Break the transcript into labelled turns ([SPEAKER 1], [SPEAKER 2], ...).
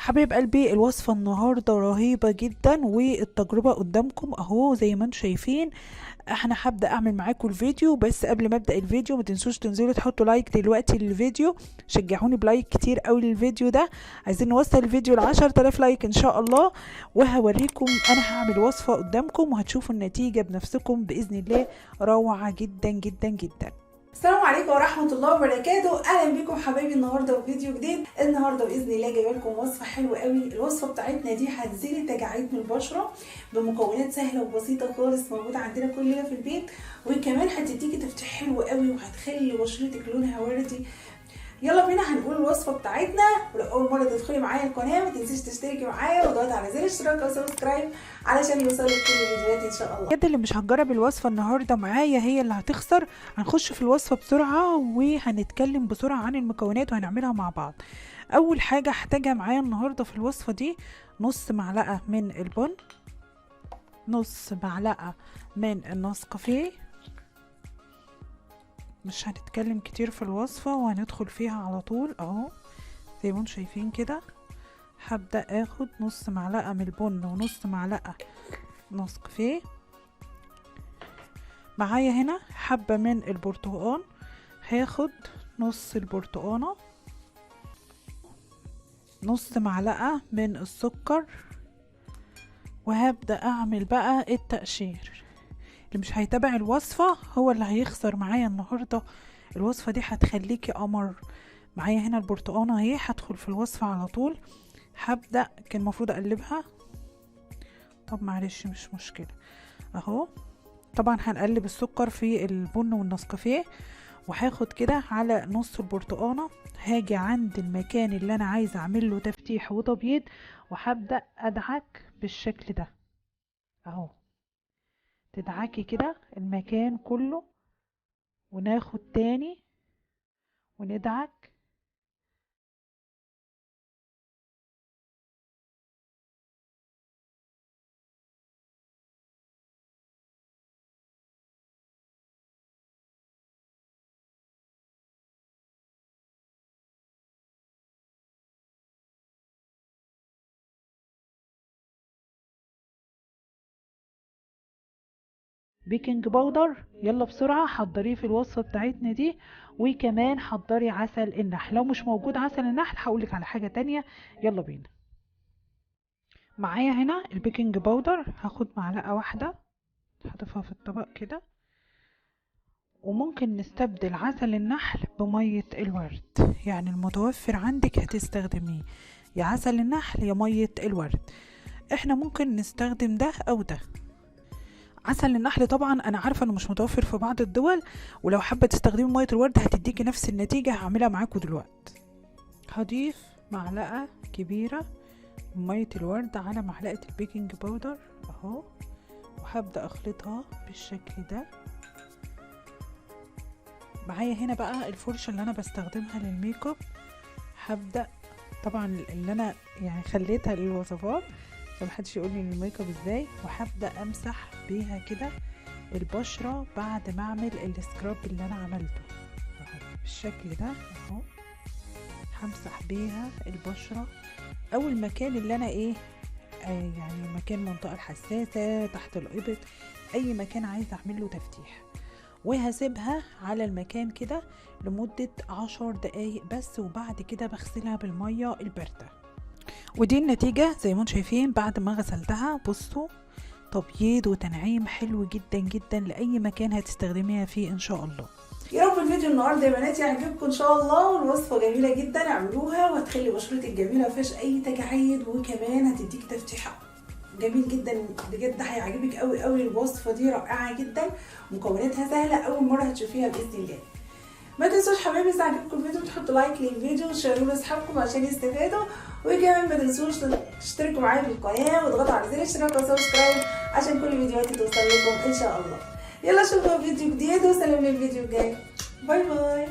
[SPEAKER 1] حبايب قلبي، الوصفة النهاردة رهيبة جدا والتجربة قدامكم اهو زي ما انتم شايفين. انا هبدأ اعمل معاكم الفيديو، بس قبل ما ابدأ الفيديو ما تنسوش تنزلوا تحطوا لايك دلوقتي للفيديو. شجعوني بلايك كتير قوي للفيديو ده، عايزين نوصل الفيديو ل10,000 لايك ان شاء الله. وهوريكم انا هعمل وصفة قدامكم وهتشوفوا النتيجة بنفسكم بإذن الله. روعة جدا جدا جدا.
[SPEAKER 2] السلام عليكم ورحمة الله وبركاته. اهلا بكم حبايبي النهارده في فيديو جديد. النهارده باذن الله جايبه لكم وصفه حلوه قوي. الوصفه بتاعتنا دي هتزيل تجاعيد من البشره بمكونات سهله وبسيطه خالص موجوده عندنا كلنا في البيت، وكمان هتديكي تفتيح حلو قوي وهتخلي بشرتك لونها وردي. يلا بينا هنقول الوصفه بتاعتنا. ولو اول مره تدخلي معايا القناه ما تنسيش تشتركي معايا وتضغطي على زر الاشتراك او سبسكرايب علشان يوصلك كل الفيديوهات ان شاء الله.
[SPEAKER 1] بجد اللي مش هتجرب الوصفه النهارده معايا هي اللي هتخسر. هنخش في الوصفه بسرعه وهنتكلم بسرعه عن المكونات وهنعملها مع بعض. اول حاجه هحتاجها معايا النهارده في الوصفه دي نص معلقه من البن، نص معلقه من النسكافيه. مش هنتكلم كتير في الوصفه وهندخل فيها على طول اهو زي ما انتم شايفين كده. هبدا اخد نص معلقه من البن ونص معلقه نسكافيه. معايا هنا حبة من البرتقال، هاخد نص البرتقانة، نص معلقة من السكر، وهبدأ اعمل بقى التقشير. اللي مش هيتابع الوصفة هو اللي هيخسر معايا النهاردة. الوصفة دي هتخليكي قمر. معايا هنا البرتقانة اهي، هدخل في الوصفة على طول. هبدأ، كان المفروض اقلبها، طب معلش مش مشكلة اهو. طبعا هنقلب السكر في البن والنسكافيه، وهاخد كده على نص البرتقانه. هاجي عند المكان اللي انا عايزه اعمل له تفتيح وتبييض وهبدا ادعك بالشكل ده اهو. تدعكي كده المكان كله، وناخد تاني وندعك. بيكنج باودر، يلا بسرعة حضريه في الوصفة بتاعتنا دي. وكمان حضري عسل النحل، لو مش موجود عسل النحل هقولك على حاجة تانية. يلا بينا. معايا هنا البيكنج باودر، هاخد معلقة واحدة هضيفها في الطبق كده. وممكن نستبدل عسل النحل بمية الورد، يعني المتوفر عندك هتستخدميه، يا عسل النحل يا مية الورد. احنا ممكن نستخدم ده او ده. عسل النحل طبعا انا عارفه انه مش متوفر في بعض الدول، ولو حابه تستخدمي ميه الورد هتديكي نفس النتيجه. هعملها معاكم دلوقتي. هضيف معلقه كبيره من ميه الورد على معلقه البيكنج باودر اهو، وهبدا اخلطها بالشكل ده. معايا هنا بقى الفرشه اللي انا بستخدمها للميك اب. هبدا طبعا اللي انا يعني خليتها للوصفات عشان محدش يقول لي الميك اب ازاي. وهبدا امسح بيها كده البشره بعد ما اعمل السكراب اللي انا عملته اهو بالشكل ده اهو. همسح بيها البشره او المكان اللي انا ايه يعني مكان المنطقه الحساسه تحت الابط، اي مكان عايزه اعمل له تفتيح. وهسيبها على المكان كده لمده 10 دقايق بس، وبعد كده بغسلها بالميه البارده. ودي النتيجة زي ما انتم شايفين بعد ما غسلتها. بصوا، تبييض وتنعيم حلو جدا جدا لأي مكان هتستخدميها فيه ان شاء الله.
[SPEAKER 2] يا رب الفيديو النهارده يا بنات يعجبكم ان شاء الله. والوصفه جميله جدا، اعملوها وهتخلي بشرتك جميله مفيهاش اي تجاعيد، وكمان هتديك تفتيح جميل جدا. بجد هيعجبك قوي قوي. الوصفه دي رائعه جدا، مكوناتها سهله، اول مره هتشوفيها باذن الله. ما تنسوش حبايبي اذا عجبكم الفيديو تحطوا لايك للفيديو وتشيروه لاصحابكم عشان يستفادوا. وكمان ما تنسوش تشتركوا معايا في القناه وتضغطوا على زر الاشتراك وسبسكرايب عشان كل فيديوهاتي توصل لكم ان شاء الله. يلا اشوفكم في فيديو جديد، وسلام للفيديو الجاي. باي باي.